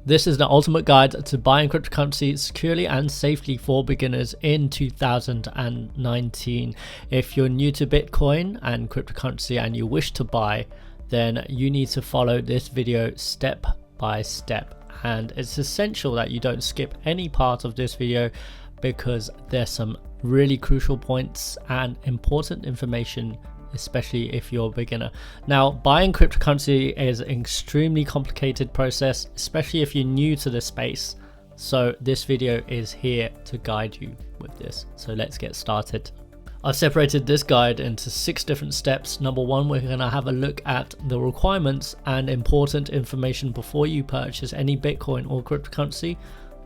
This is the ultimate guide to buying cryptocurrency securely and safely for beginners in 2019. If you're new to Bitcoin and cryptocurrency and you wish to buy, then you need to follow this video step by step. And it's essential that you don't skip any part of this video because there's some really crucial points and important information, especially if you're a beginner. Now, buying cryptocurrency is an extremely complicated process, especially if you're new to the space. So this video is here to guide you with this. So let's get started. I've separated this guide into 6 different steps. Number 1, we're going to have a look at the requirements and important information before you purchase any Bitcoin or cryptocurrency.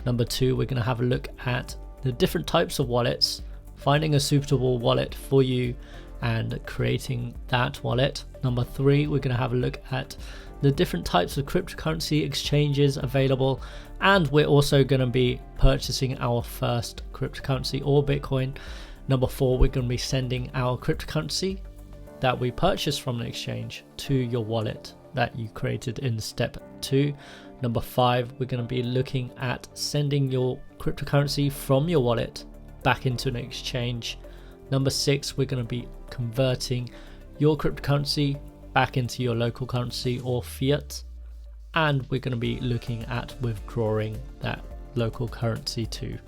Number 2, we're going to have a look at the different types of wallets, finding a suitable wallet for you and creating that wallet. Number 3, we're going to have a look at the different types of cryptocurrency exchanges available, and we're also going to be purchasing our first cryptocurrency or Bitcoin. Number 4, we're going to be sending our cryptocurrency that we purchased from an exchange to your wallet that you created in step 2. Number 5, we're going to be looking at sending your cryptocurrency from your wallet back into an exchange. Number 6, we're going to be converting your cryptocurrency back into your local currency or fiat, and we're going to be looking at withdrawing that local currency too.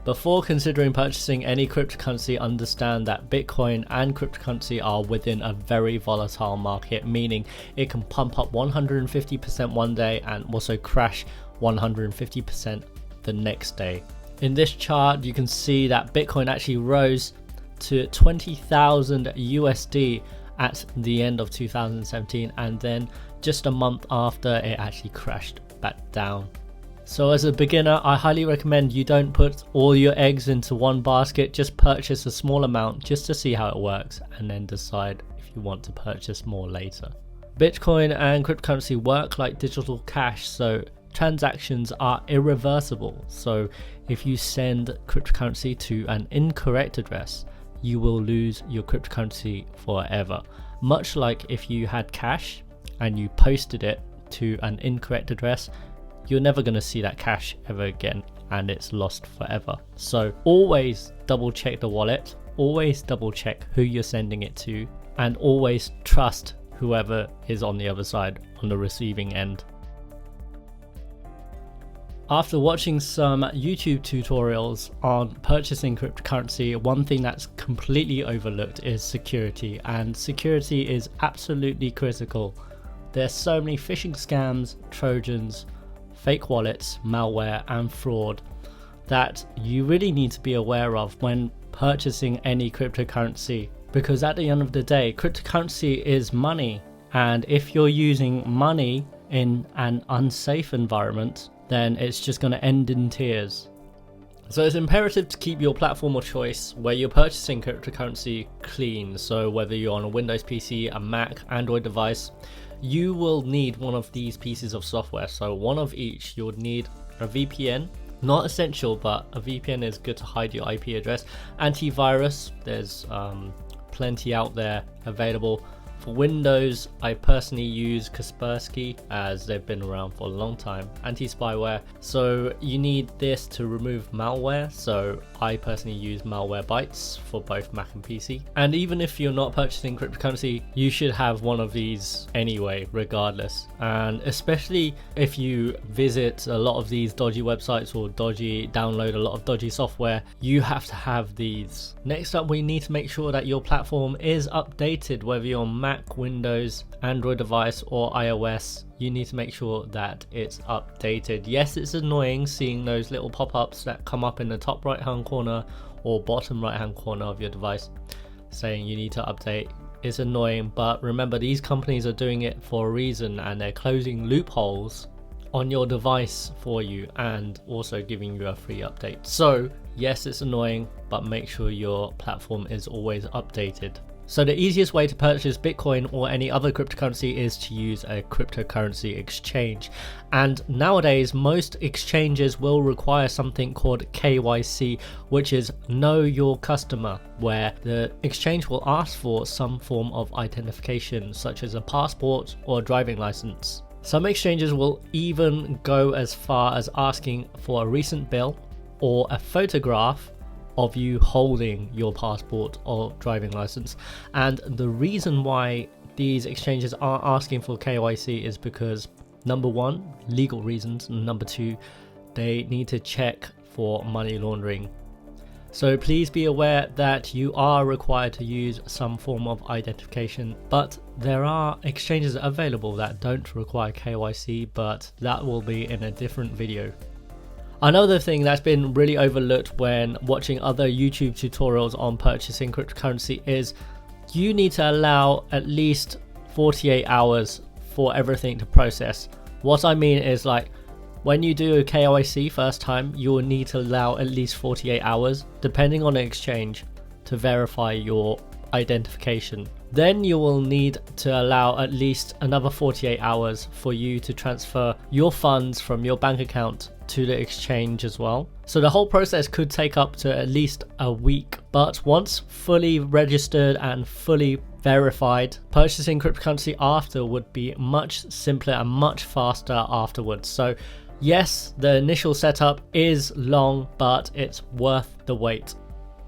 Before considering purchasing any cryptocurrency, understand that Bitcoin and cryptocurrency are within a very volatile market, meaning it can pump up 150% one day and also crash 150% the next day. In this chart, you can see that Bitcoin actually rose to 20,000 USD at the end of 2017, and then just a month after it actually crashed back down. So as a beginner, I highly recommend you don't put all your eggs into one basket. Just purchase a small amount just to see how it works and then decide if you want to purchase more later. Bitcoin and cryptocurrency work like digital cash, so transactions are irreversible. So if you send cryptocurrency to an incorrect address, you will lose your cryptocurrency forever. Much like if you had cash and you posted it to an incorrect address, you're never going to see that cash ever again and it's lost forever. So always double check the wallet, always double check who you're sending it to, and always trust whoever is on the other side, on the receiving end. After watching some YouTube tutorials on purchasing cryptocurrency, one thing that's completely overlooked is security, and security is absolutely critical. There's so many phishing scams, trojans, fake wallets, malware and fraud that you really need to be aware of when purchasing any cryptocurrency, because at the end of the day, cryptocurrency is money, and if you're using money in an unsafe environment, then it's just going to end in tears. So it's imperative to keep your platform of choice where you're purchasing cryptocurrency clean. So whether you're on a Windows PC, a Mac, Android device, you will need one of these pieces of software. So one of each. You would need a VPN, not essential, but a VPN is good to hide your IP address. Antivirus, there's plenty out there available. For Windows, I personally use Kaspersky as they've been around for a long time. Anti-spyware, so you need this to remove malware, so I personally use Malwarebytes for both Mac and PC. And even if you're not purchasing cryptocurrency, you should have one of these anyway, regardless. And especially if you visit a lot of these dodgy websites or download a lot of dodgy software, you have to have these. Next up, we need to make sure that your platform is updated, whether you're on Mac, Windows, Android device or iOS. You need to make sure that it's updated. Yes, it's annoying seeing those little pop-ups that come up in the top right hand corner or bottom right hand corner of your device saying you need to update. It's annoying, but remember, these companies are doing it for a reason and they're closing loopholes on your device for you and also giving you a free update. So yes, it's annoying, but make sure your platform is always updated. So the easiest way to purchase Bitcoin or any other cryptocurrency is to use a cryptocurrency exchange. And nowadays, most exchanges will require something called KYC, which is Know Your Customer, where the exchange will ask for some form of identification, such as a passport or a driving license. Some exchanges will even go as far as asking for a recent bill or a photograph of you holding your passport or driving license. And the reason why these exchanges are asking for KYC is because number one, legal reasons, and number two, they need to check for money laundering. So please be aware that you are required to use some form of identification, but there are exchanges available that don't require KYC, but that will be in a different video. Another thing that's been really overlooked when watching other YouTube tutorials on purchasing cryptocurrency is you need to allow at least 48 hours for everything to process. What I mean is, like, when you do a KYC first time, you will need to allow at least 48 hours, depending on the exchange, to verify your identification. Then you will need to allow at least another 48 hours for you to transfer your funds from your bank account to the exchange as well. So the whole process could take up to at least a week, but once fully registered and fully verified, purchasing cryptocurrency after would be much simpler and much faster afterwards. So yes, the initial setup is long, but it's worth the wait.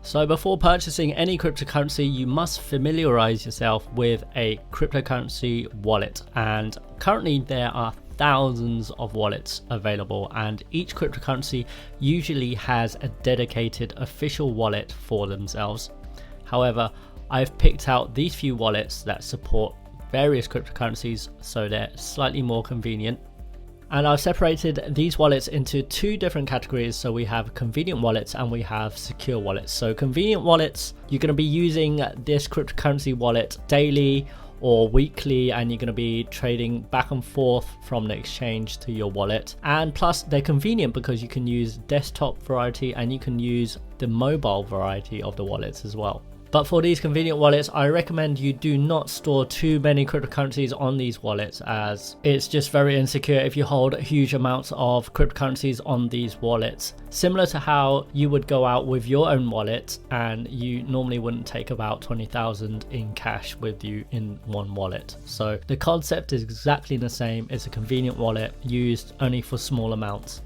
So before purchasing any cryptocurrency, you must familiarize yourself with a cryptocurrency wallet. And currently there are thousands of wallets available, and each cryptocurrency usually has a dedicated official wallet for themselves. However, I've picked out these few wallets that support various cryptocurrencies, so they're slightly more convenient. And I've separated these wallets into two different categories. So we have convenient wallets and we have secure wallets. So convenient wallets, you're going to be using this cryptocurrency wallet daily or weekly, and you're going to be trading back and forth from the exchange to your wallet. And plus they're convenient because you can use desktop variety and you can use the mobile variety of the wallets as well. But for these convenient wallets, I recommend you do not store too many cryptocurrencies on these wallets, as it's just very insecure if you hold huge amounts of cryptocurrencies on these wallets. Similar to how you would go out with your own wallet and you normally wouldn't take about 20,000 in cash with you in one wallet. So the concept is exactly the same. It's a convenient wallet used only for small amounts.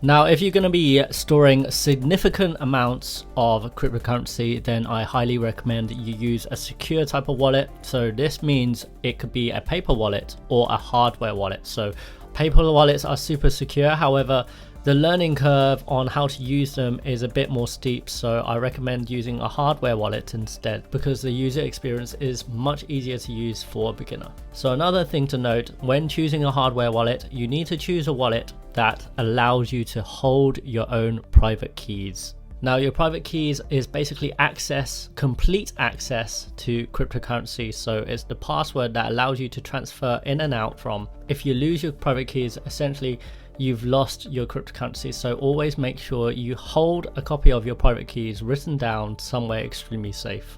Now, if you're going to be storing significant amounts of cryptocurrency, then I highly recommend you use a secure type of wallet. So this means it could be a paper wallet or a hardware wallet. So paper wallets are super secure. However, the learning curve on how to use them is a bit more steep. So I recommend using a hardware wallet instead, because the user experience is much easier to use for a beginner. So another thing to note, when choosing a hardware wallet, you need to choose a wallet that allows you to hold your own private keys. Now, your private keys is basically access, complete access to cryptocurrency. So it's the password that allows you to transfer in and out from. If you lose your private keys, essentially you've lost your cryptocurrency. So always make sure you hold a copy of your private keys written down somewhere extremely safe.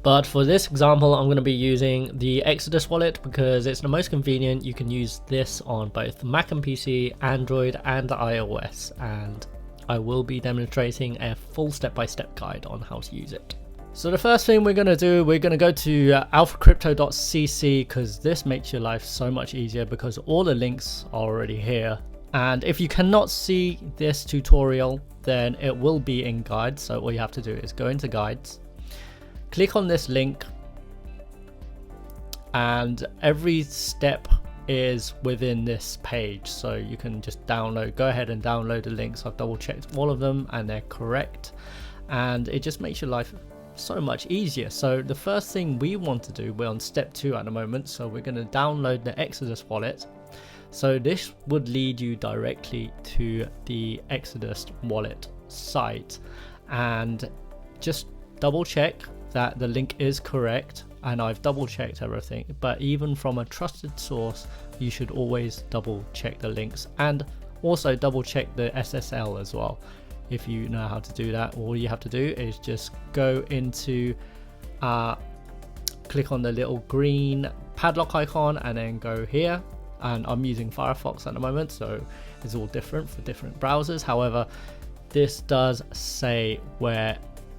But for this example, I'm going to be using the Exodus wallet because it's the most convenient. You can use this on both Mac and PC, Android and iOS, and I will be demonstrating a full step-by-step guide on how to use it. So the first thing we're going to do, we're going to go to alphacrypto.cc, because this makes your life so much easier because all the links are already here. And if you cannot see this tutorial, then it will be in guides. So all you have to do is go into guides, click on this link, and every step is within this page. So you can just go ahead and download the links. I've double checked all of them and they're correct. And it just makes your life so much easier. So the first thing we want to do, we're on step 2 at the moment. So we're going to download the Exodus wallet. So this would lead you directly to the Exodus wallet site, and just double check that the link is correct. And I've double checked everything, but even from a trusted source, you should always double check the links, and also double check the SSL as well. If you know how to do that, all you have to do is just go into click on the little green padlock icon and then go here. And I'm using Firefox at the moment, so it's all different for different browsers. However, this does say where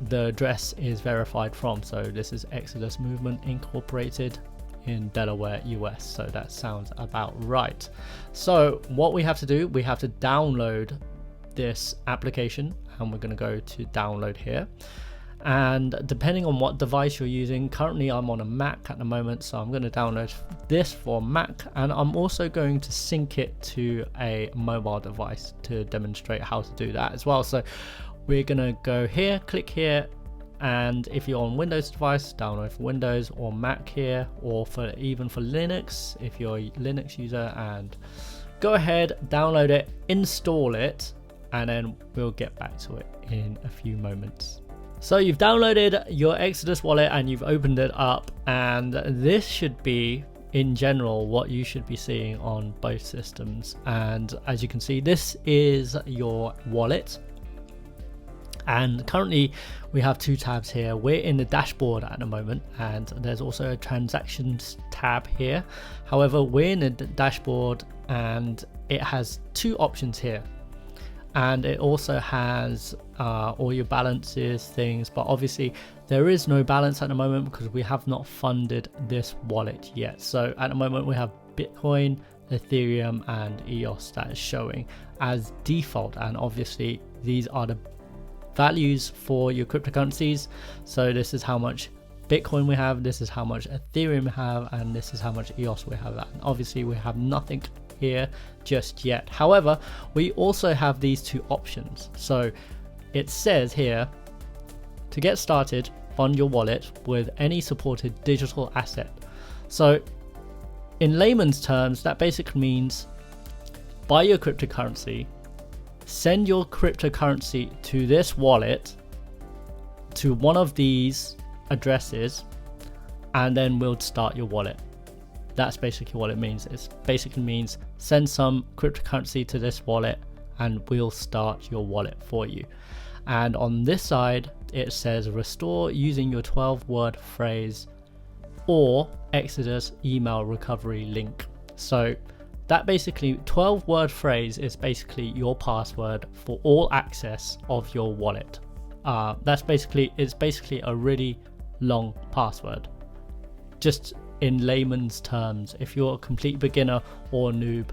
the address is verified from. So this is Exodus Movement Incorporated in Delaware, US. So that sounds about right. So what we have to do, we have to download this application, and we're going to go to download here. And depending on what device you're using, currently I'm on a Mac at the moment, so I'm going to download this for Mac, and I'm also going to sync it to a mobile device to demonstrate how to do that as well. So we're going to go here, click here, and if you're on Windows device, download for Windows, or Mac here, or even for Linux if you're a Linux user, and go ahead, download it, install it, and then we'll get back to it in a few moments. So you've downloaded your Exodus wallet and you've opened it up, and this should be in general what you should be seeing on both systems. And as you can see, this is your wallet, and currently we have two tabs here. We're in the dashboard at the moment, and there's also a transactions tab here. However, we're in the dashboard and it has two options here, and it also has all your balances, things, but obviously there is no balance at the moment because we have not funded this wallet yet. So at the moment we have Bitcoin, Ethereum and EOS that is showing as default, and obviously these are the values for your cryptocurrencies. So this is how much Bitcoin we have, this is how much Ethereum we have, and this is how much EOS we have. And obviously we have nothing here just yet. However, we also have these two options. So it says here, to get started, fund your wallet with any supported digital asset. So in layman's terms, that basically means buy your cryptocurrency, send your cryptocurrency to this wallet, to one of these addresses, and then we'll start your wallet. That's basically what it means. It basically means send some cryptocurrency to this wallet and we'll start your wallet for you. And on this side it says restore using your 12-word phrase or Exodus email recovery link. So that basically 12-word phrase is basically your password for all access of your wallet. It's basically a really long password. Just in layman's terms, if you're a complete beginner or noob,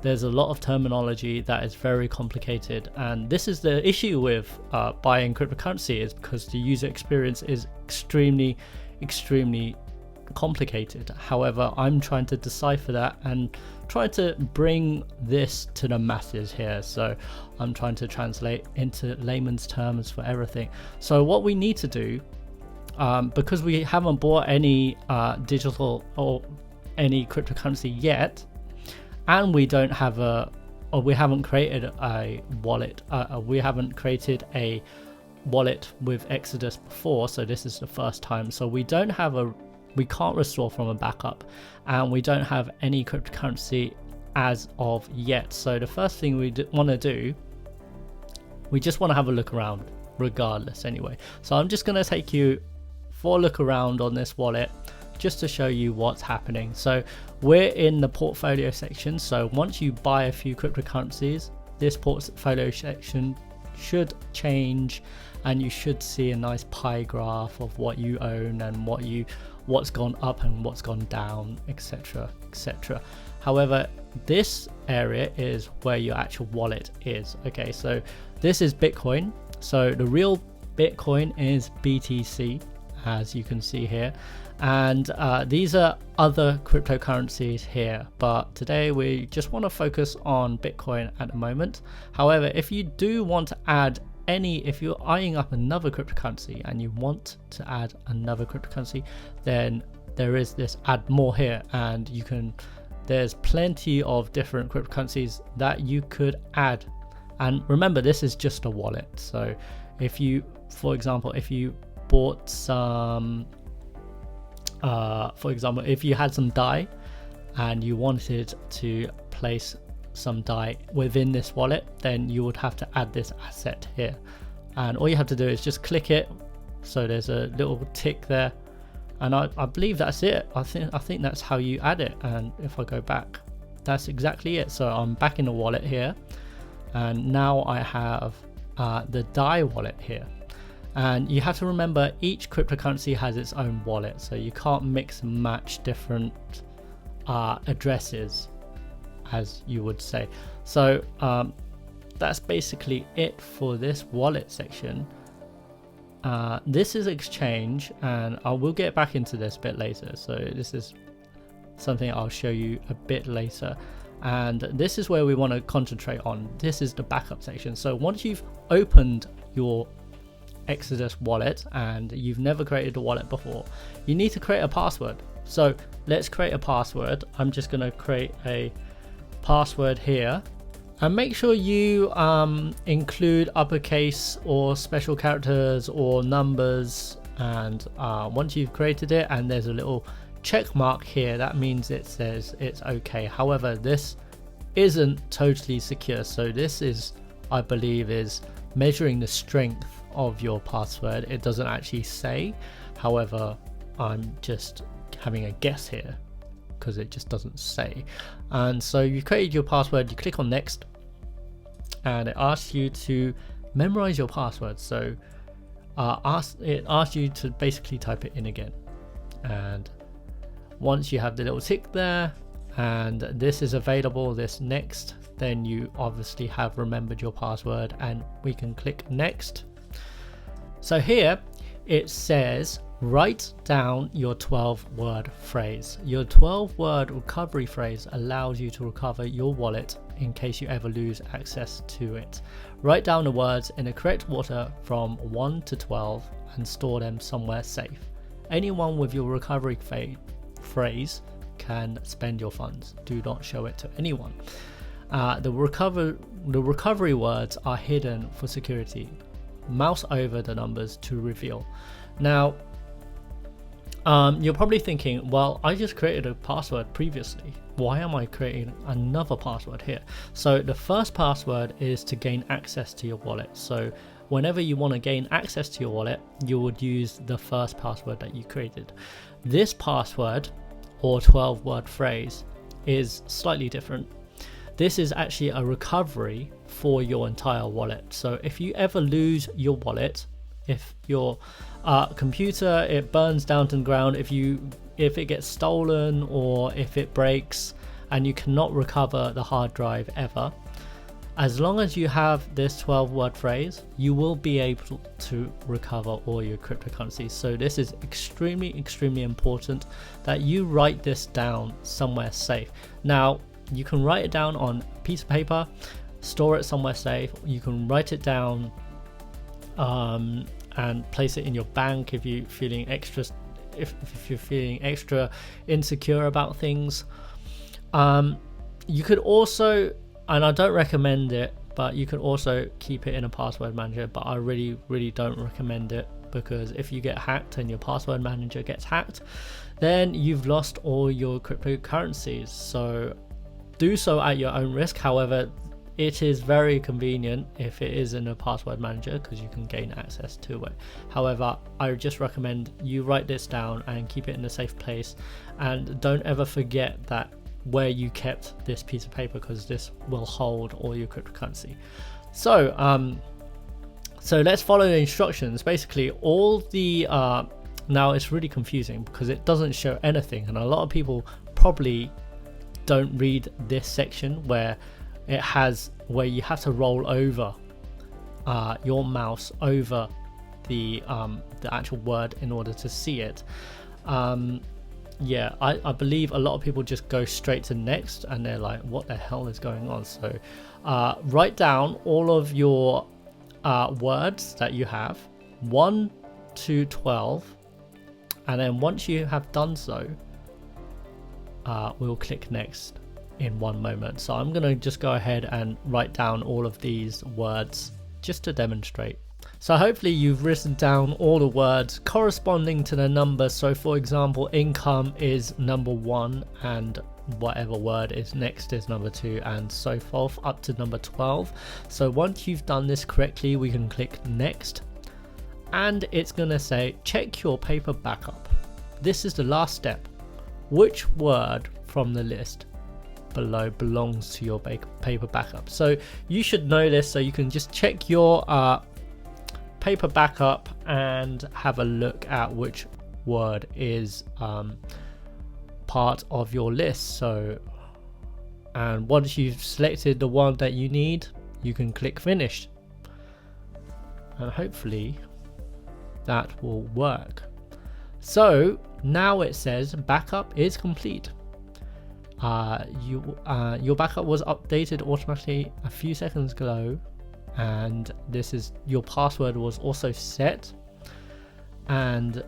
there's a lot of terminology that is very complicated, and this is the issue with buying cryptocurrency, is because the user experience is extremely complicated. However, I'm trying to decipher that and try to bring this to the masses here. So I'm trying to translate into layman's terms for everything. So what we need to do, because we haven't bought any digital or any cryptocurrency yet, and we don't have we haven't created a wallet, we haven't created a wallet with Exodus before, so this is the first time. So we can't restore from a backup, and we don't have any cryptocurrency as of yet. So the first thing we want to do, we just want to have a look around regardless anyway. So I'm just going to take you for a look around on this wallet just to show you what's happening. So we're in the portfolio section. So once you buy a few cryptocurrencies, this portfolio section should change, and you should see a nice pie graph of what you own and what's gone up and what's gone down, etc, etc. However, this area is where your actual wallet is. Okay, so this is Bitcoin. So the real Bitcoin is BTC, as you can see here, and these are other cryptocurrencies here, but today we just want to focus on Bitcoin at the moment. However, if you do want to add if you're eyeing up another cryptocurrency and you want to add another cryptocurrency, then there is this add more here, and there's plenty of different cryptocurrencies that you could add. And remember, this is just a wallet. So if you, for example, if you bought some for example, if you had some DAI and you wanted to place some DAI within this wallet, then you would have to add this asset here, and all you have to do is just click it. So there's a little tick there, and I believe that's it. I think that's how you add it. And if I go back, that's exactly it. So I'm back in the wallet here, and now I have the DAI wallet here. And you have to remember each cryptocurrency has its own wallet, so you can't mix and match different addresses, as you would say. So that's basically it for this wallet section. This is exchange, and I will get back into this a bit later. So this is something I'll show you a bit later, and this is where we want to concentrate on. This is the backup section. So once you've opened your Exodus wallet and you've never created a wallet before, you need to create a password. So let's create a password. I'm just going to create a password here, and make sure you include uppercase or special characters or numbers. And once you've created it and there's a little check mark here, that means it says it's okay. However, this isn't totally secure, so this is, I believe, is measuring the strength of your password. It doesn't actually say, however, I'm just having a guess here because it just doesn't say. And so you created your password, you click on next, and it asks you to memorize your password. So it asks you to basically type it in again, and once you have the little tick there and this is available, this next, then you obviously have remembered your password, and we can click next. So here it says write down your 12-word phrase. Your 12-word recovery phrase allows you to recover your wallet in case you ever lose access to it. Write down the words in the correct order from 1 to 12 and store them somewhere safe. Anyone with your recovery phrase can spend your funds. Do not show it to anyone. The recovery words are hidden for security. Mouse over the numbers to reveal. Now, you're probably thinking, well, I just created a password previously. Why am I creating another password here? So the first password is to gain access to your wallet. So whenever you want to gain access to your wallet, you would use the first password that you created. This password or 12-word phrase is slightly different. This is actually a recovery for your entire wallet. So if you ever lose your wallet, if your computer, it burns down to the ground, if it gets stolen or if it breaks and you cannot recover the hard drive ever, as long as you have this 12-word phrase, you will be able to recover all your cryptocurrencies. So this is extremely, extremely important that you write this down somewhere safe. Now, you can write it down on a piece of paper, store it somewhere safe. You can write it down and place it in your bank if you're feeling extra, if you're feeling extra insecure about things. You could also, and I don't recommend it, but you can also keep it in a password manager, but I really don't recommend it, because if you get hacked and your password manager gets hacked, then you've lost all your cryptocurrencies. So do so at your own risk. However, it is very convenient if it is in a password manager because you can gain access to it. However, I just recommend you write this down and keep it in a safe place, and don't ever forget that where you kept this piece of paper, because this will hold all your cryptocurrency. So so let's follow the instructions. Basically all the now it's really confusing because it doesn't show anything, and a lot of people probably don't read this section where it has, where you have to roll over your mouse over the actual word in order to see it. Yeah, I believe a lot of people just go straight to next and they're like, what the hell is going on? So write down all of your words that you have, 1 to 12, and then once you have done so, we'll click next in one moment. So I'm gonna just go ahead and write down all of these words just to demonstrate. So hopefully you've written down all the words corresponding to the number. So for example, income is number 1 and whatever word is next is number 2, and so forth up to number 12. So once you've done this correctly, we can click next, and it's gonna say check your paper backup. This is the last step. Which word from the list below belongs to your paper backup? So you should know this, so you can just check your paper backup and have a look at which word is part of your list. So, and once you've selected the one that you need, you can click finish, and hopefully that will work. So now it says backup is complete. Your backup was updated automatically a few seconds ago, and this is your password was also set. And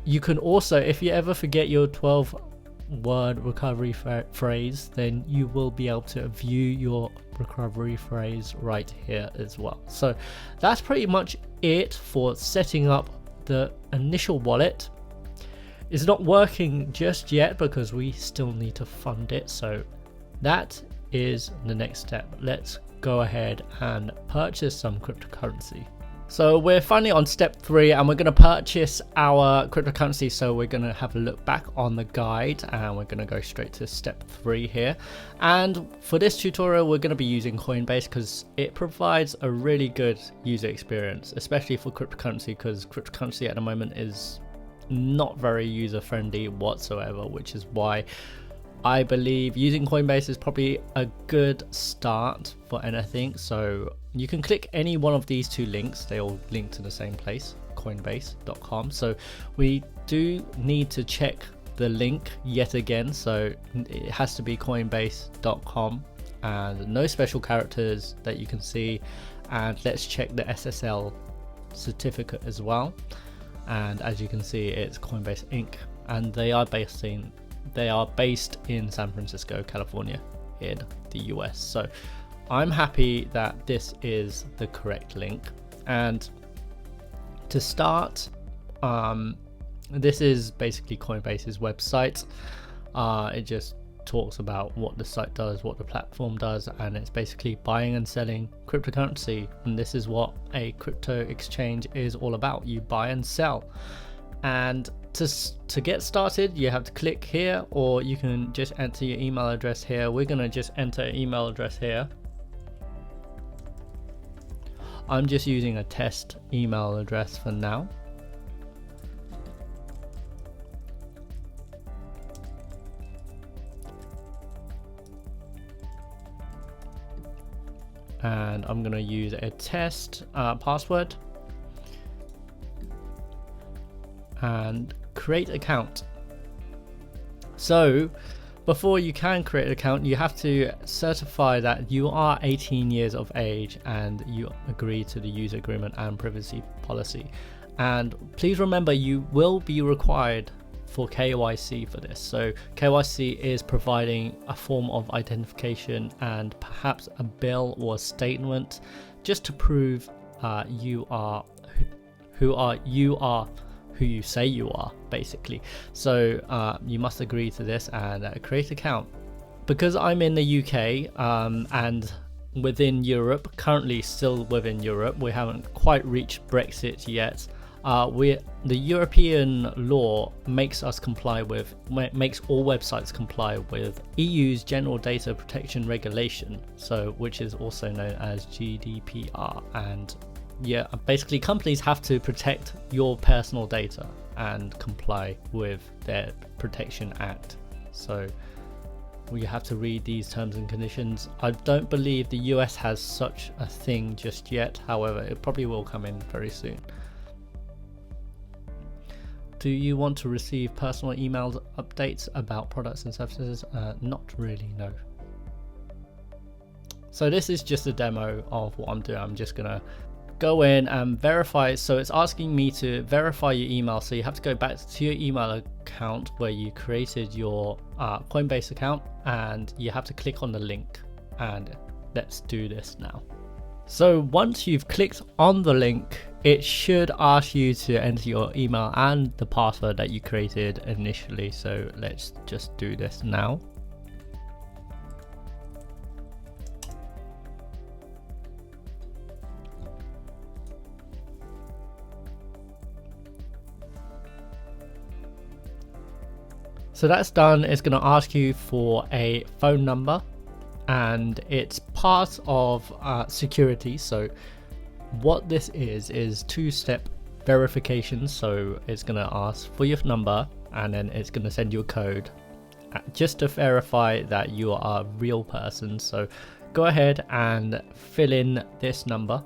you can also, if you ever forget your 12-word recovery phrase, then you will be able to view your recovery phrase right here as well. So that's pretty much it for setting up the initial wallet. It's not working just yet because we still need to fund it, so that is the next step. Let's go ahead and purchase some cryptocurrency. So we're finally on step 3, and we're going to purchase our cryptocurrency. So we're going to have a look back on the guide, and we're going to go straight to step 3 here. And for this tutorial, we're going to be using Coinbase because it provides a really good user experience, especially for cryptocurrency, because cryptocurrency at the moment is not very user friendly whatsoever, which is why I believe using Coinbase is probably a good start for anything. So you can click any one of these 2 links, they all link to the same place, coinbase.com. so we do need to check the link yet again, so it has to be coinbase.com, and no special characters that you can see. And let's check the SSL certificate as well. And as you can see, it's Coinbase Inc. and they are based in San Francisco, California, in the US. So I'm happy that this is the correct link. And to start, this is basically Coinbase's website. It just talks about what the site does, what the platform does, and it's basically buying and selling cryptocurrency. And this is what a crypto exchange is all about. You buy and sell. And to get started, you have to click here, or you can just enter your email address here. We're going to just enter an email address here. I'm just using a test email address for now. And I'm going to use a test password and create account. So before you can create an account, you have to certify that you are 18 years of age and you agree to the user agreement and privacy policy. And please remember, you will be required for KYC for this. So KYC is providing a form of identification and perhaps a bill or a statement just to prove you are who you say you are, basically. So you must agree to this and create an account. Because I'm in the UK and within Europe, currently still within Europe, we haven't quite reached Brexit yet. The European law makes all websites comply with EU's General Data Protection Regulation, so which is also known as GDPR. And yeah, basically companies have to protect your personal data and comply with their Protection Act. So we have to read these terms and conditions. I don't believe the US has such a thing just yet. However, it probably will come in very soon. Do you want to receive personal email updates about products and services? Not really, no. So this is just a demo of what I'm doing. I'm just gonna go in and verify. So it's asking me to verify your email. So you have to go back to your email account where you created your Coinbase account, and you have to click on the link. And let's do this now. So once you've clicked on the link, it should ask you to enter your email and the password that you created initially. So let's just do this now. So that's done. It's going to ask you for a phone number, and it's part of security. So what this is two-step verification. So it's going to ask for your number, and then it's going to send you a code just to verify that you are a real person. So go ahead and fill in this number.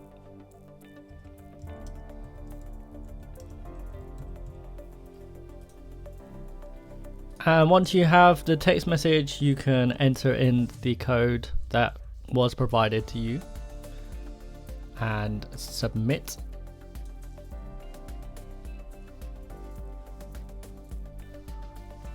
And once you have the text message, you can enter in the code that was provided to you and submit.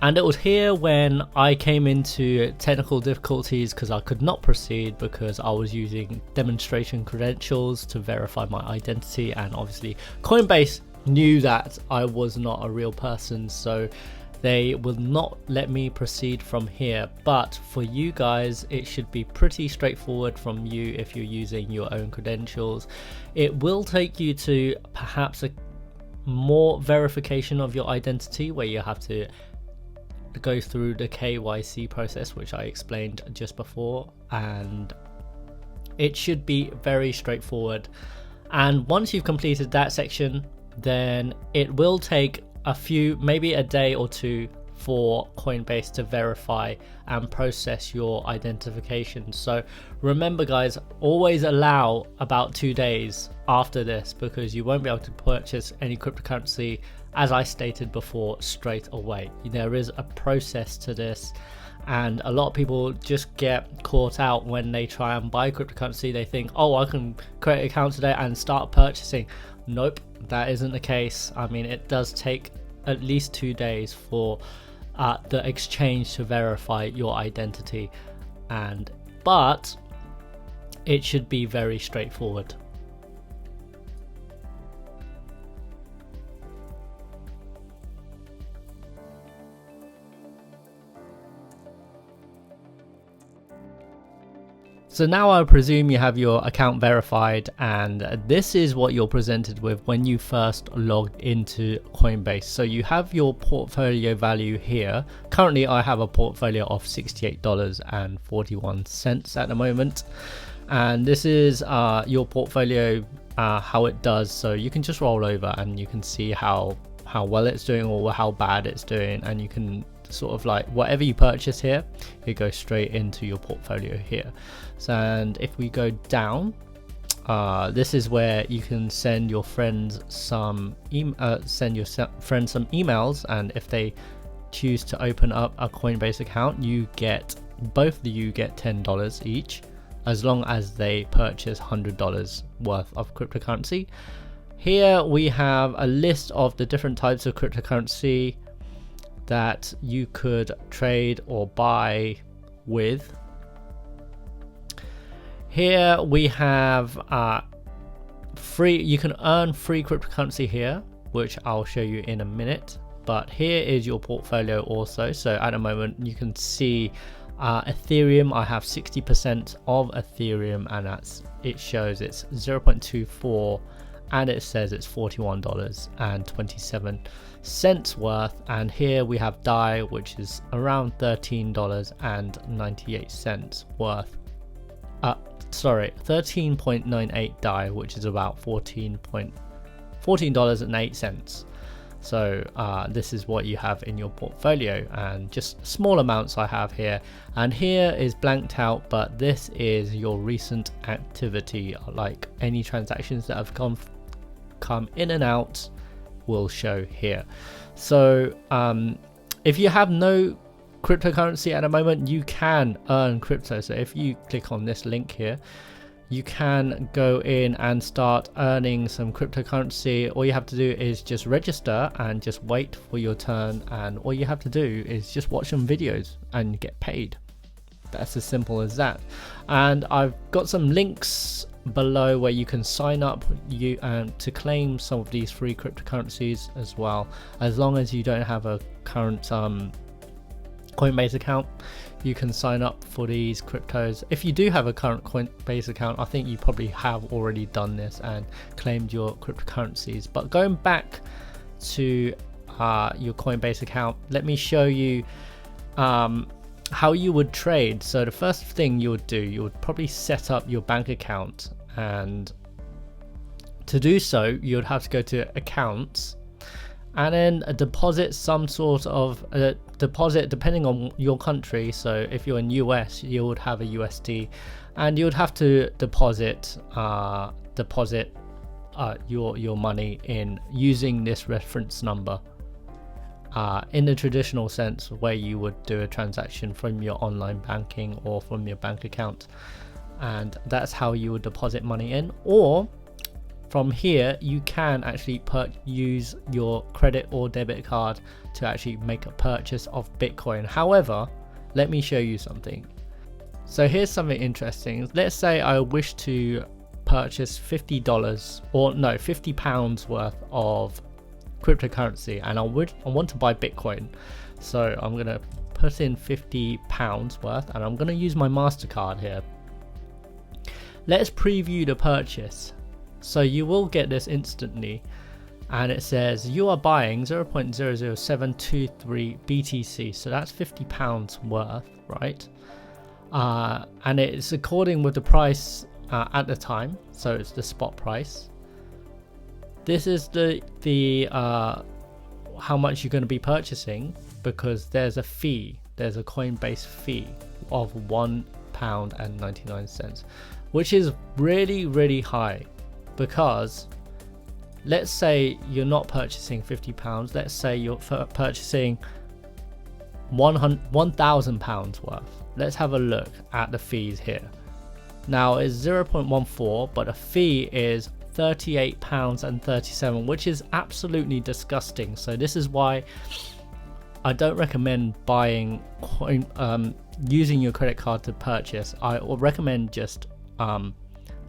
And it was here when I came into technical difficulties because I could not proceed because I was using demonstration credentials to verify my identity, and obviously Coinbase knew that I was not a real person, so they will not let me proceed from here. But for you guys, it should be pretty straightforward from you if you're using your own credentials. It will take you to perhaps a more verification of your identity where you have to go through the KYC process, which I explained just before, and it should be very straightforward. And once you've completed that section, then it will take a few, maybe a day or two, for Coinbase to verify and process your identification. So remember guys, always allow about 2 days after this, because you won't be able to purchase any cryptocurrency, as I stated before, straight away. There is a process to this, and a lot of people just get caught out when they try and buy cryptocurrency. They think, oh, I can create an account today and start purchasing. Nope, that isn't the case. I mean, it does take at least 2 days for the exchange to verify your identity, but it should be very straightforward. So now I presume you have your account verified, and this is what you're presented with when you first logged into Coinbase. So you have your portfolio value here. Currently I have a portfolio of $68.41 at the moment, and this is your portfolio, how it does. So you can just roll over and you can see how well it's doing or how bad it's doing, and you can sort of like whatever you purchase here, it goes straight into your portfolio here. So, and if we go down, this is where you can send your friends some emails, and if they choose to open up a Coinbase account, both of you get $10 each, as long as they purchase $100 worth of cryptocurrency. Here we have a list of the different types of cryptocurrency that you could trade or buy with. Here we have you can earn free cryptocurrency here, which I'll show you in a minute. But here is your portfolio also. So at the moment you can see Ethereum, I have 60% of Ethereum, and it shows it's 0.24, and it says it's $41.27 worth. And here we have DAI, which is around $13.98 worth. 13.98 DAI, which is about $14.08. So this is what you have in your portfolio, and just small amounts I have here. And here is blanked out, but this is your recent activity, like any transactions that have come in and out will show here. So if you have no cryptocurrency at the moment, you can earn crypto. So if you click on this link here, you can go in and start earning some cryptocurrency. All you have to do is just register and just wait for your turn, and all you have to do is just watch some videos and get paid. That's as simple as that. And I've got some links below where you can sign up to claim some of these free cryptocurrencies as well, as long as you don't have a current Coinbase account. You can sign up for these cryptos. If you do have a current Coinbase account, I think you probably have already done this and claimed your cryptocurrencies. But going back to your Coinbase account, let me show you how you would trade. So the first thing you would do, you would probably set up your bank account, and To do so, you'd have to go to accounts and then deposit some sort of deposit depending on your country. So if you're in US, you would have a USD, and you would have to deposit your money in using this reference number in the traditional sense, where you would do a transaction from your online banking or from your bank account, and that's how you would deposit money in. Or from here, you can actually use your credit or debit card to actually make a purchase of Bitcoin. However, let me show you something. So here's something interesting. Let's say I wish to purchase $50 or no, £50 worth of cryptocurrency, and I want to buy Bitcoin. So I'm gonna put in £50 worth, and I'm gonna use my MasterCard here. Let's preview the purchase. So you will get this instantly, and it says you are buying 0.00723 BTC, so that's £50 worth, right? And it's according with the price at the time, so it's the spot price. This is the how much you're going to be purchasing, because there's a fee, there's a Coinbase fee of £1.99, which is really high. Because let's say you're not purchasing £50, let's say you're purchasing £1,000 worth. Let's have a look at the fees here. Now it's 0.14, but a fee is £38.37, which is absolutely disgusting. So this is why I don't recommend buying using your credit card to purchase. I would recommend just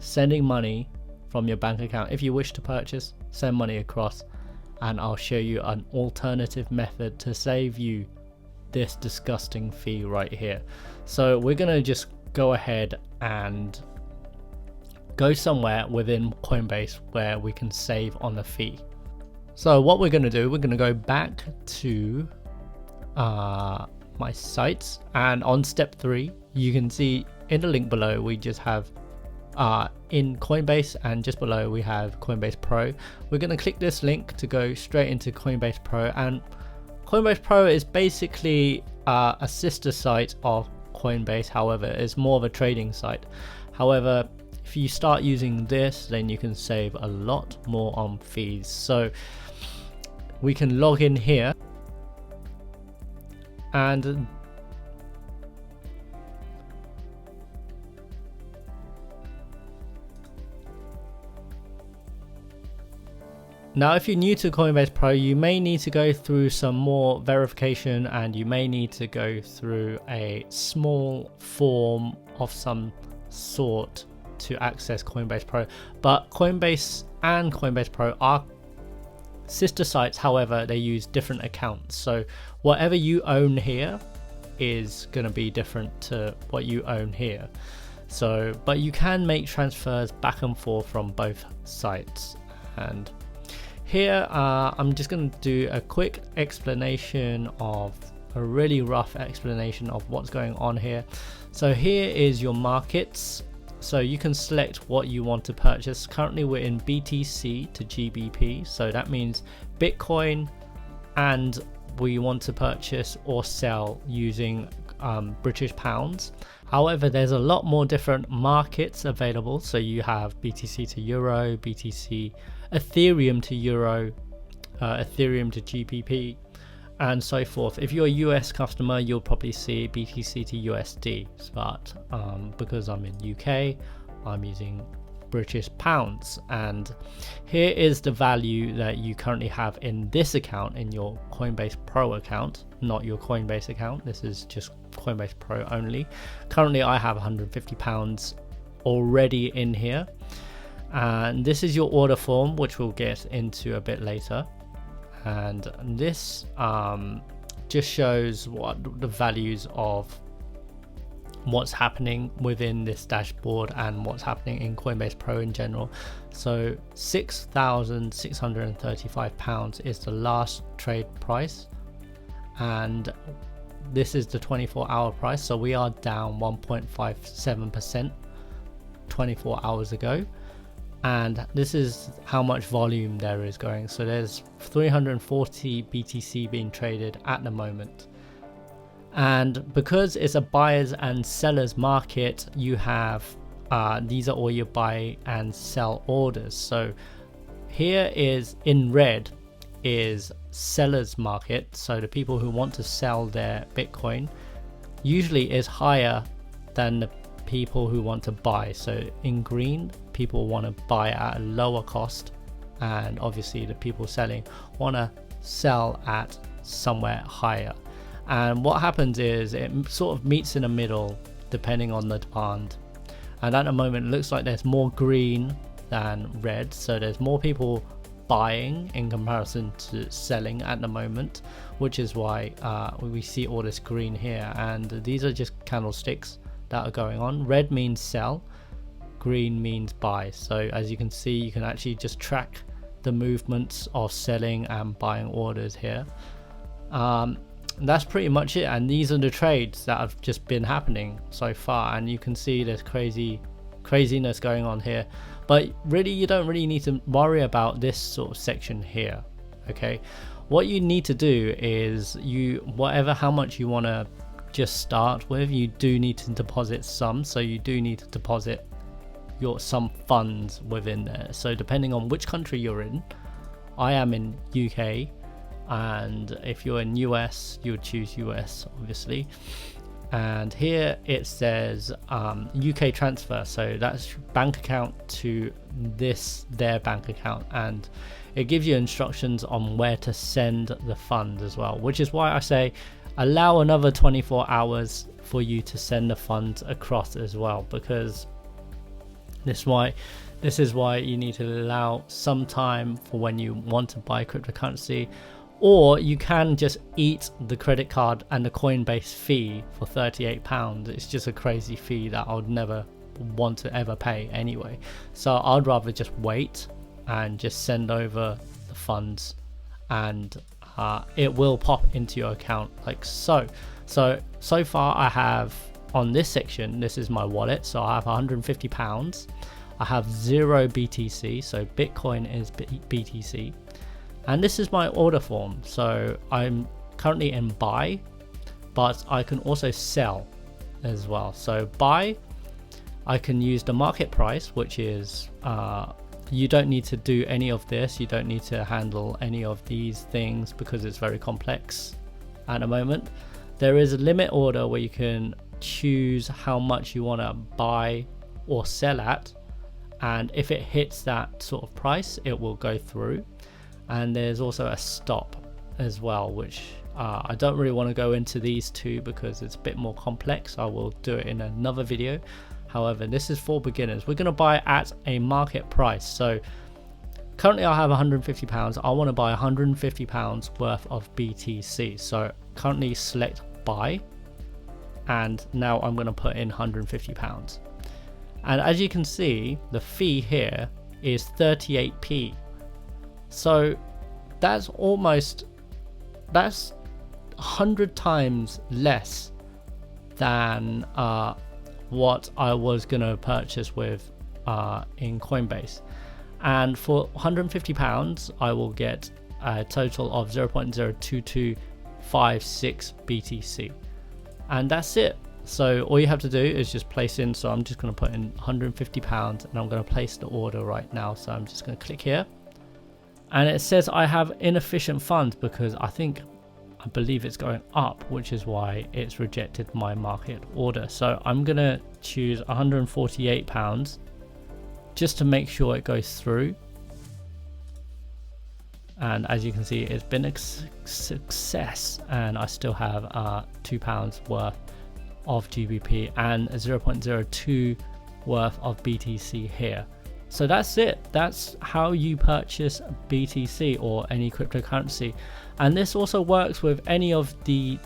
sending money from your bank account. If you wish to purchase, send money across, and I'll show you an alternative method to save you this disgusting fee right here. So we're gonna just go ahead and go somewhere within Coinbase where we can save on the fee. So what we're gonna do, we're gonna go back to my sites, and on step 3 you can see in the link below we just have in Coinbase, and just below we have Coinbase Pro. We're going to click this link to go straight into Coinbase Pro, and Coinbase Pro is basically a sister site of Coinbase. However, it's more of a trading site. However, if you start using this, then you can save a lot more on fees. So we can log in here, and now, if you're new to Coinbase Pro, you may need to go through some more verification, and you may need to go through a small form of some sort to access Coinbase Pro. But Coinbase and Coinbase Pro are sister sites. However, they use different accounts. So whatever you own here is going to be different to what you own here. So, but you can make transfers back and forth from both sites. And here I'm just going to do a quick explanation of a really rough explanation of what's going on here. So here is your markets. So you can select what you want to purchase. Currently we're in BTC to GBP, so that means Bitcoin, and we want to purchase or sell using British pounds. However, there's a lot more different markets available. So you have BTC to Euro, BTC, Ethereum to Euro, Ethereum to GBP, and so forth. If you're a US customer, you'll probably see BTC to USD, but because I'm in UK, I'm using British pounds. And here is the value that you currently have in this account, in your Coinbase Pro account, not your Coinbase account. This is just Coinbase Pro only. Currently I have £150 already in here, and this is your order form, which we'll get into a bit later. And this just shows what the values of what's happening within this dashboard and what's happening in Coinbase Pro in general. So £6,635 is the last trade price, and this is the 24-hour price. So we are down 1.57% 24 hours ago. and this is how much volume there is going. So there's 340 BTC being traded at the moment, and because it's a buyers and sellers market, you have these are all your buy and sell orders. So here is in red is sellers market, so the people who want to sell their Bitcoin usually is higher than the people who want to buy. So in green, people want to buy at a lower cost, and obviously the people selling want to sell at somewhere higher. And what happens is it sort of meets in the middle depending on the demand, and at the moment it looks like there's more green than red, so there's more people buying in comparison to selling at the moment, which is why we see all this green here. And these are just candlesticks that are going on. Red means sell, green means buy. So as you can see, you can actually just track the movements of selling and buying orders here. That's pretty much it, and these are the trades that have just been happening so far, and you can see there's craziness going on here. But really, you don't really need to worry about this sort of section here. Okay, what you need to do is how much you want to just start with, you do need to deposit some. So you do need to deposit some funds within there. So depending on which country you're in, I am in UK, and if you're in US, you would choose US obviously. And here it says UK transfer, so that's bank account to their bank account, and it gives you instructions on where to send the funds as well, which is why I say allow another 24 hours for you to send the funds across as well, because this is why you need to allow some time for when you want to buy cryptocurrency. Or you can just eat the credit card and the Coinbase fee for £38. It's just a crazy fee that I would never want to ever pay anyway. So I'd rather just wait and just send over the funds, and it will pop into your account like so. So far I have on this section, this is my wallet. So I have £150. I have 0 BTC, so Bitcoin is BTC. And this is my order form. So I'm currently in buy, but I can also sell as well. So buy, I can use the market price, which is you don't need to do any of this. You don't need to handle any of these things because it's very complex at the moment. There is a limit order where you can choose how much you want to buy or sell at, and if it hits that sort of price, it will go through. And there's also a stop as well, which I don't really want to go into these two because it's a bit more complex. I will do it in another video. However, this is for beginners. We're going to buy at a market price. So currently I have £150. I want to buy £150 worth of BTC. So currently select buy, and now I'm going to put in £150. And as you can see, the fee here is 38p. So that's 100 times less than what I was going to purchase with in Coinbase. And for £150 I will get a total of 0.02256 BTC, and that's it. So all you have to do is just place in, so I'm just going to put in £150 and I'm going to place the order right now. So I'm just going to click here, and it says I have inefficient funds because I believe it's going up, which is why it's rejected my market order. So I'm going to choose £148 just to make sure it goes through. And as you can see, it's been a success, and I still have £2 worth of GBP and 0.02 worth of BTC here. So that's it. That's how you purchase BTC or any cryptocurrency. And this also works with any of the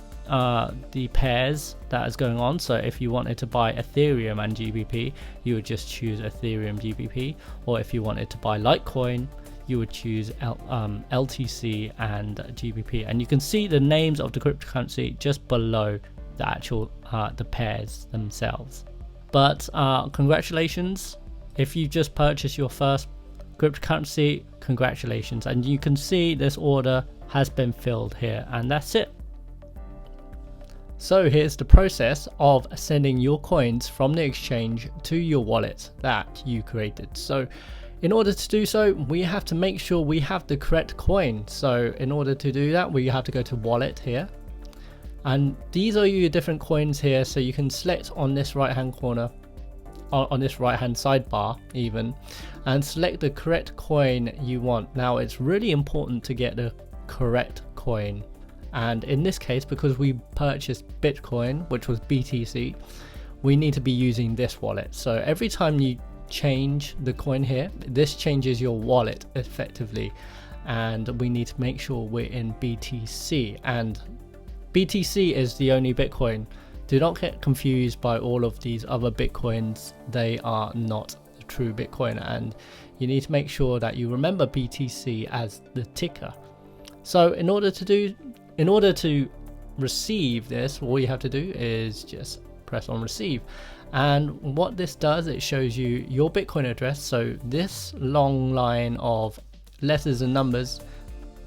pairs that is going on. So if you wanted to buy Ethereum and GBP, you would just choose Ethereum GBP. Or if you wanted to buy Litecoin, you would choose LTC and GBP. And you can see the names of the cryptocurrency just below the actual the pairs themselves. But congratulations if you just purchased your first cryptocurrency, congratulations, and you can see this order has been filled here, and that's it. So here's the process of sending your coins from the exchange to your wallet that you created. So in order to do so, we have to make sure we have the correct coin. So in order to do that, we have to go to wallet here, and these are your different coins here. So you can select on this right hand corner, on this right hand sidebar even, and select the correct coin you want. Now it's really important to get the correct coin, and in this case, because we purchased Bitcoin, which was BTC, we need to be using this wallet. So every time you change the coin here, this changes your wallet effectively, and we need to make sure we're in BTC, and BTC is the only Bitcoin. Do not get confused by all of these other Bitcoins. They are not the true Bitcoin, and you need to make sure that you remember BTC as the ticker. So in order to receive this, all you have to do is just press on receive, and what this does, it shows you your Bitcoin address. So this long line of letters and numbers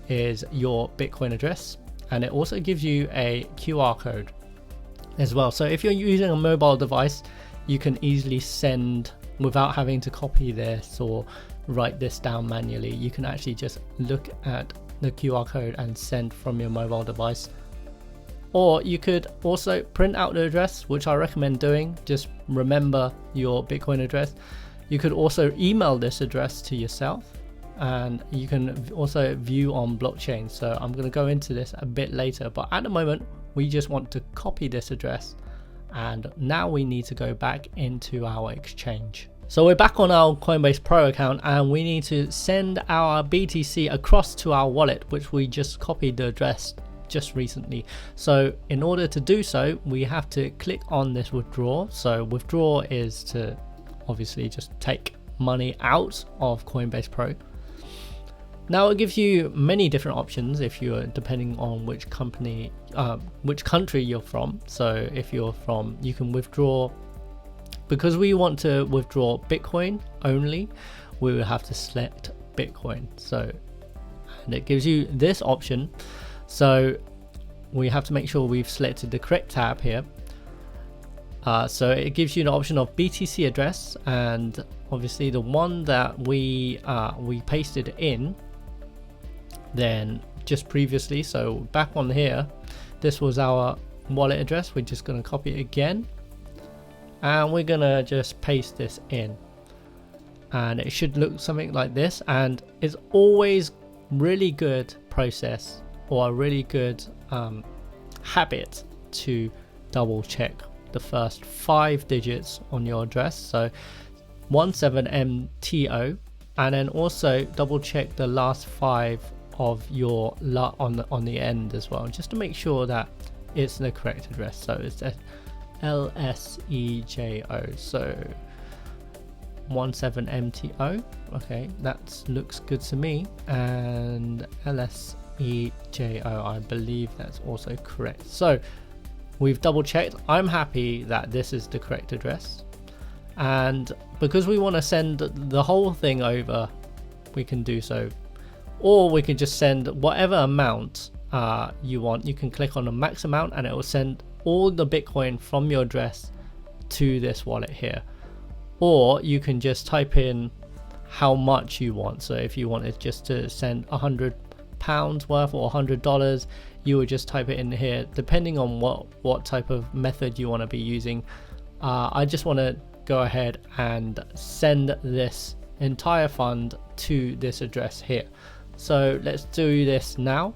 is your Bitcoin address, and it also gives you a QR code as well. So if you're using a mobile device, you can easily send without having to copy this or write this down manually. You can actually just look at the QR code and send from your mobile device. Or you could also print out the address, which I recommend doing. Just remember your Bitcoin address. You could also email this address to yourself, and you can also view on blockchain. So I'm going to go into this a bit later, but at the moment we just want to copy this address, and now we need to go back into our exchange. So we're back on our Coinbase Pro account, and we need to send our BTC across to our wallet, which we just copied the address just recently. So in order to do so, we have to click on this withdraw. So withdraw is to obviously just take money out of Coinbase Pro. Now it gives you many different options if you're depending on which country you're from. So if you're from, you can withdraw. Because we want to withdraw Bitcoin only, we will have to select Bitcoin. So, and it gives you this option. So we have to make sure we've selected the correct tab here. So it gives you the option of BTC address, and obviously the one that we pasted in then just previously. So back on here, this was our wallet address. We're just going to copy it again, and we're gonna just paste this in, and it should look something like this. And it's always really good process, or a really good habit, to double check the first 5 digits on your address, so 17MTO, and then also double check the last 5 of your on the end as well, just to make sure that it's the correct address. So it's LSEJO, so 17MTO. Okay, that looks good to me. And LSEJO, I believe that's also correct. So we've double checked. I'm happy that this is the correct address, and because we want to send the whole thing over, we can do so, or we can just send whatever amount you want. You can click on the max amount, and it will send all the Bitcoin from your address to this wallet here. Or you can just type in how much you want. So if you wanted just to send £100 worth or $100, you would just type it in here, depending on what type of method you want to be using. I just want to go ahead and send this entire fund to this address here. So let's do this now.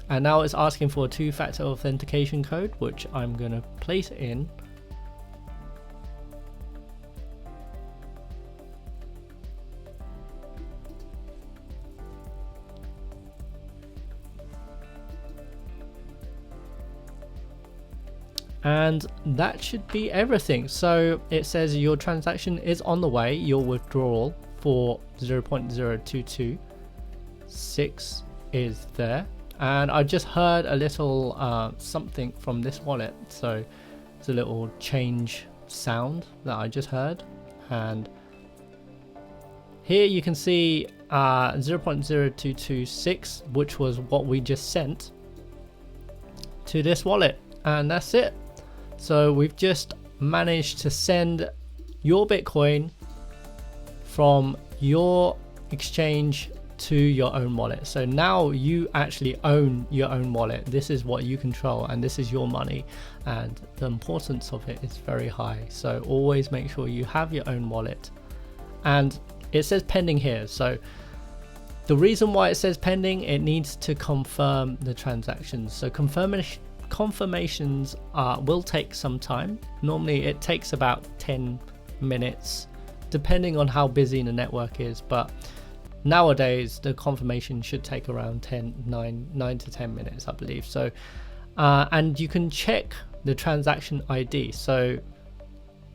And now it's asking for a 2-factor authentication code, which I'm going to place in. And that should be everything. So it says your transaction is on the way. Your withdrawal for 0.0226 is there. And I just heard a little something from this wallet. So it's a little change sound that I just heard. and here you can see 0.0226, which was what we just sent to this wallet, and that's it. So we've just managed to send your Bitcoin from your exchange to your own wallet. So now you actually own your own wallet. This is what you control, and this is your money, and the importance of it is very high. So always make sure you have your own wallet. And it says pending here, so the reason why it says pending, it needs to confirm the transactions. So confirmations will take some time. Normally it takes about 10 minutes depending on how busy the network is, but nowadays the confirmation should take around 9 to 10 minutes, I believe. So and you can check the transaction ID. So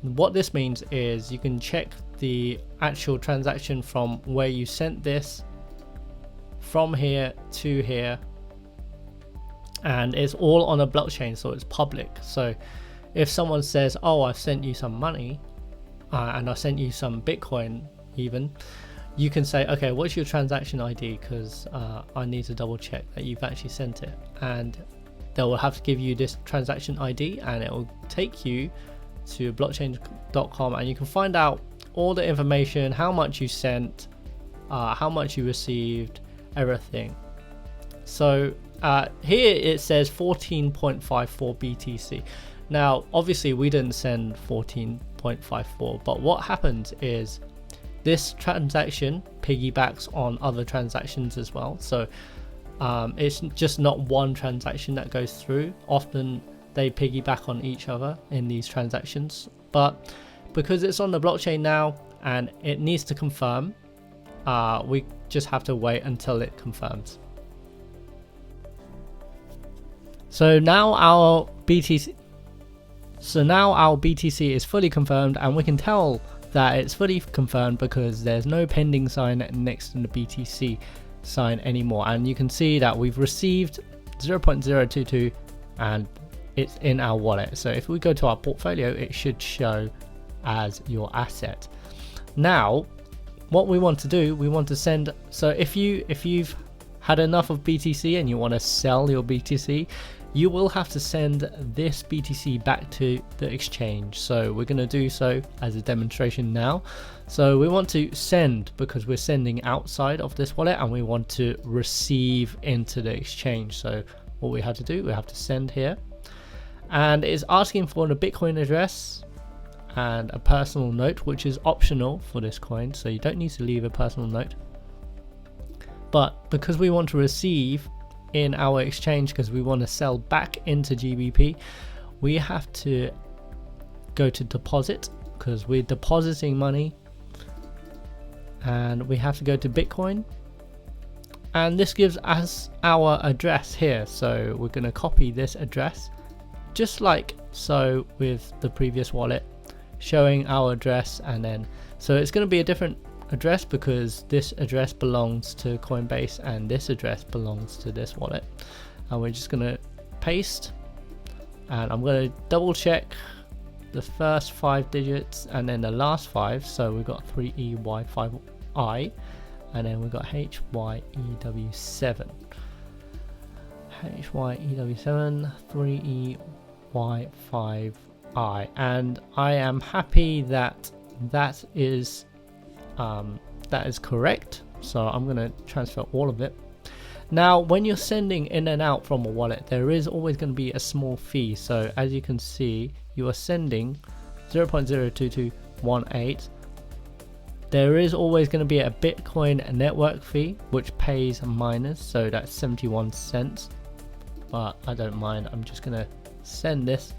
what this means is you can check the actual transaction from where you sent this from here to here, and it's all on a blockchain, so it's public. So if someone says, oh, I've sent you some money and I sent you some Bitcoin even, you can say, okay, what's your transaction ID, because I need to double check that you've actually sent it, and they will have to give you this transaction ID, and it will take you to blockchain.com, and you can find out all the information, how much you sent, how much you received, everything. So here it says 14.54 BTC. Now obviously we didn't send 14.54, but what happens is this transaction piggybacks on other transactions as well. So it's just not one transaction that goes through. Often they piggyback on each other in these transactions, but because it's on the blockchain now and it needs to confirm, we just have to wait until it confirms. So now our BTC is fully confirmed, and we can tell that it's fully confirmed because there's no pending sign next to the BTC sign anymore, and you can see that we've received 0.022 and it's in our wallet. So if we go to our portfolio, it should show as your asset. Now what we want to do, we want to send, so if you've had enough of BTC and you want to sell your BTC, you will have to send this BTC back to the exchange. So we're going to do so as a demonstration now. So we want to send because we're sending outside of this wallet, and we want to receive into the exchange. So what we have to do, we have to send here, and it's asking for the Bitcoin address and a personal note, which is optional for this coin, so you don't need to leave a personal note. But because we want to receive in our exchange, because we want to sell back into GBP, we have to go to deposit because we're depositing money, and we have to go to Bitcoin, and this gives us our address here. So we're going to copy this address just like so with the previous wallet, showing our address, and then so it's going to be a different address because this address belongs to Coinbase and this address belongs to this wallet, and we're just going to paste, and I'm going to double check the first 5 digits and then the last 5. So we've got 3EY5I, and then we've got HYEW7 3EY5I, and I am happy that that is correct. So I'm going to transfer all of it. Now when you're sending in and out from a wallet, there is always going to be a small fee. So as you can see, you are sending 0.02218. There is always going to be a Bitcoin network fee which pays miners, so that's 71 cents, but I don't mind. I'm just going to send this,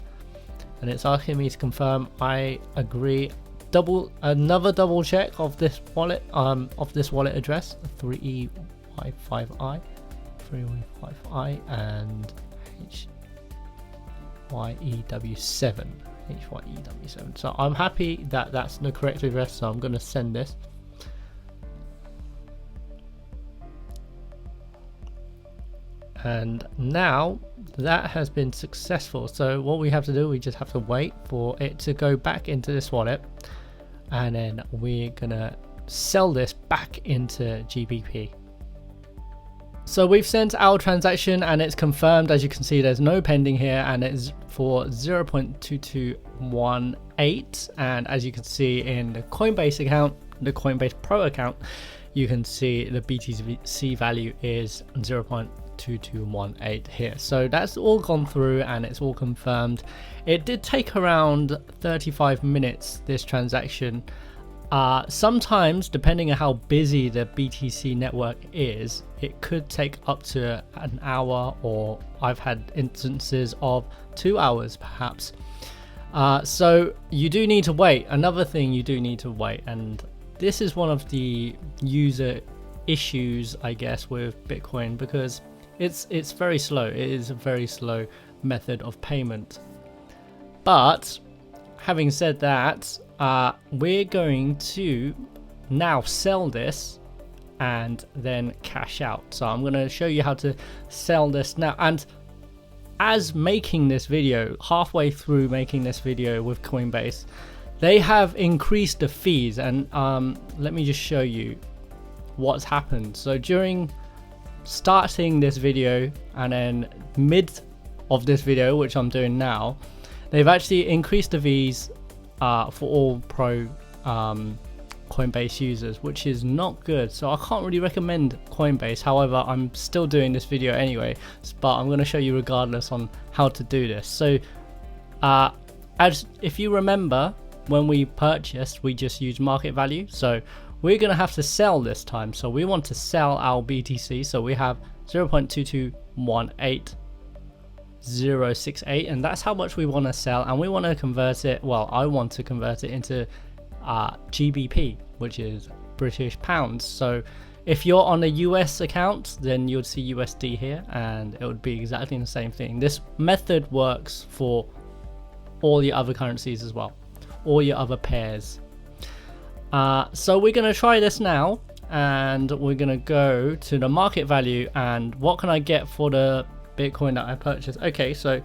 and it's asking me to confirm. I agree. Another double check of this wallet address, 3EY5I and HYEW7. So I'm happy that that's the correct address, so I'm going to send this. And now that has been successful. So what we have to do, we just have to wait for it to go back into this wallet. and then we're gonna sell this back into GBP. So we've sent our transaction and it's confirmed. As you can see, there's no pending here, and it's for 0.2218. And as you can see in the Coinbase account, the Coinbase Pro account, you can see the BTC value is 0.2218 here. So that's all gone through and it's all confirmed. It did take around 35 minutes, this transaction. Sometimes, depending on how busy the BTC network is, it could take up to an hour, or I've had instances of 2 hours perhaps. So you do need to wait. Another thing, you do need to wait, and this is one of the user issues, I guess, with Bitcoin, because it's very slow. It is a very slow method of payment. But having said that, we're going to now sell this and then cash out. So I'm going to show you how to sell this now. And as making this video, halfway through making this video with Coinbase, they have increased the fees. And let me just show you what's happened. So during starting this video and then mid of this video, which I'm doing now, they've actually increased the fees for all pro Coinbase users, which is not good. So I can't really recommend Coinbase. However, I'm still doing this video anyway, but I'm going to show you regardless on how to do this. So as if you remember, when we purchased, we just used market value. So we're going to have to sell this time. So we want to sell our BTC. So we have 0.2218 068, and that's how much we want to sell, and we want to convert it, well, I want to convert it into GBP, which is British pounds. So if you're on a US account, then you'd see USD here, and it would be exactly the same thing. This method works for all your other currencies as well, all your other pairs. So we're going to try this now, and we're going to go to the market value, and what can I get for the Bitcoin that I purchased? Okay, so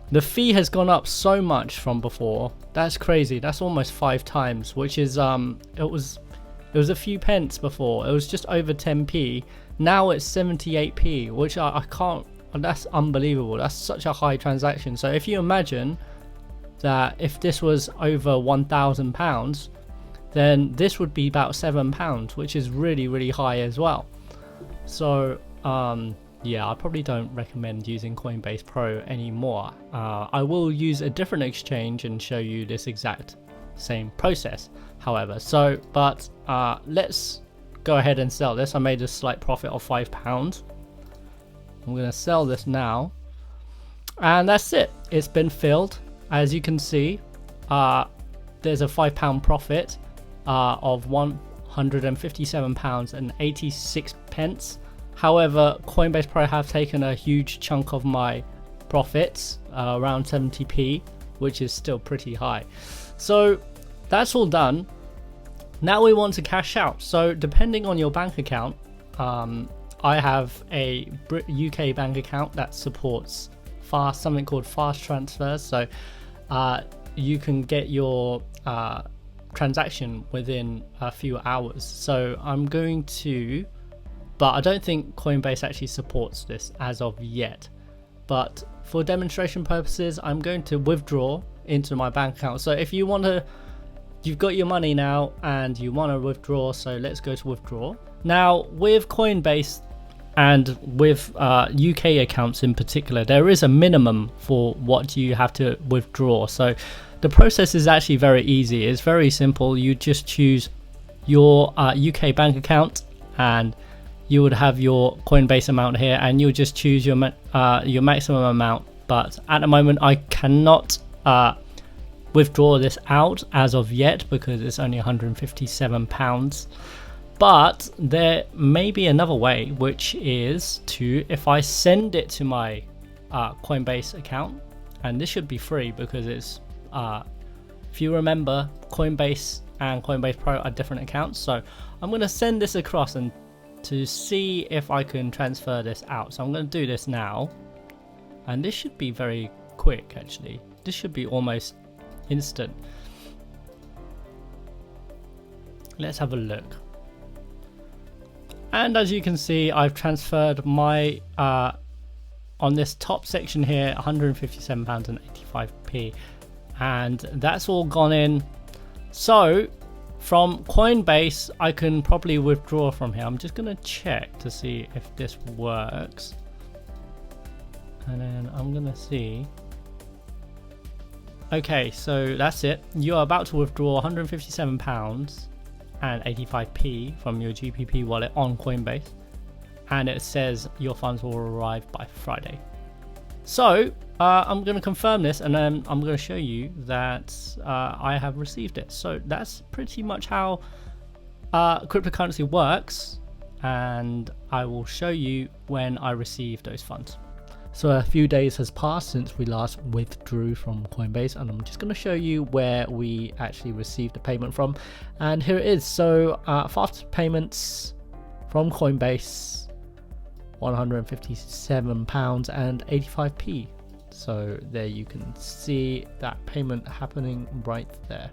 the fee has gone up so much from before. That's crazy. That's almost 5 times, which is it was a few pence before. It was just over 10p. Now it's 78p, which I can't. That's unbelievable. That's such a high transaction. So if you imagine that if this was over £1,000, then this would be about £7, which is really, really high as well. So yeah, I probably don't recommend using Coinbase Pro anymore. I will use a different exchange and show you this exact same process, however. So, but let's go ahead and sell this. I made a slight profit of £5. I'm going to sell this now. And that's it. It's been filled. As you can see, there's a £5 profit of £157.86. However, Coinbase Pro have taken a huge chunk of my profits, around 70p, which is still pretty high. So that's all done. Now we want to cash out. So depending on your bank account, I have a UK bank account that supports something called fast transfers. So you can get your transaction within a few hours. So I'm going to, but I don't think Coinbase actually supports this as of yet. But for demonstration purposes, I'm going to withdraw into my bank account. So if you want to, you've got your money now and you want to withdraw, so let's go to withdraw. Now with Coinbase and with UK accounts in particular, there is a minimum for what you have to withdraw. So the process is actually very easy. It's very simple. You just choose your UK bank account, and you would have your Coinbase amount here, and you'll just choose your maximum amount. But at the moment, I cannot withdraw this out as of yet because it's only £157. But there may be another way, which is to, if I send it to my Coinbase account, and this should be free because it's, if you remember, Coinbase and Coinbase Pro are different accounts. So I'm going to send this across and to see if I can transfer this out. So I'm going to do this now, and this should be very quick actually. This should be almost instant. Let's have a look. And as you can see, I've transferred my on this top section here, £157.85, and that's all gone in. So from Coinbase, I can probably withdraw from here. I'm just going to check to see if this works, and then I'm going to see. Okay, so that's it. You are about to withdraw £157.85 from your GPP wallet on Coinbase, and it says your funds will arrive by Friday. So I'm going to confirm this, and then I'm going to show you that I have received it. So that's pretty much how cryptocurrency works, and I will show you when I receive those funds. So a few days has passed since we last withdrew from Coinbase, and I'm just going to show you where we actually received the payment from. And here it is. So fast payments from Coinbase, £157.85. So there you can see that payment happening right there.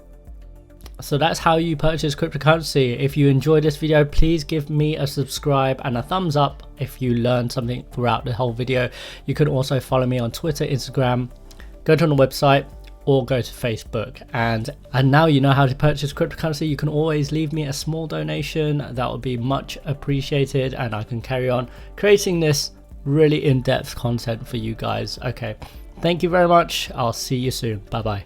So that's how you purchase cryptocurrency. If you enjoyed this video, please give me a subscribe and a thumbs up if you learned something throughout the whole video. You can also follow me on Twitter, Instagram, go to the website, or go to Facebook. And now you know how to purchase cryptocurrency. You can always leave me a small donation. That would be much appreciated, and I can carry on creating this really in-depth content for you guys. Okay, thank you very much. I'll see you soon. Bye bye.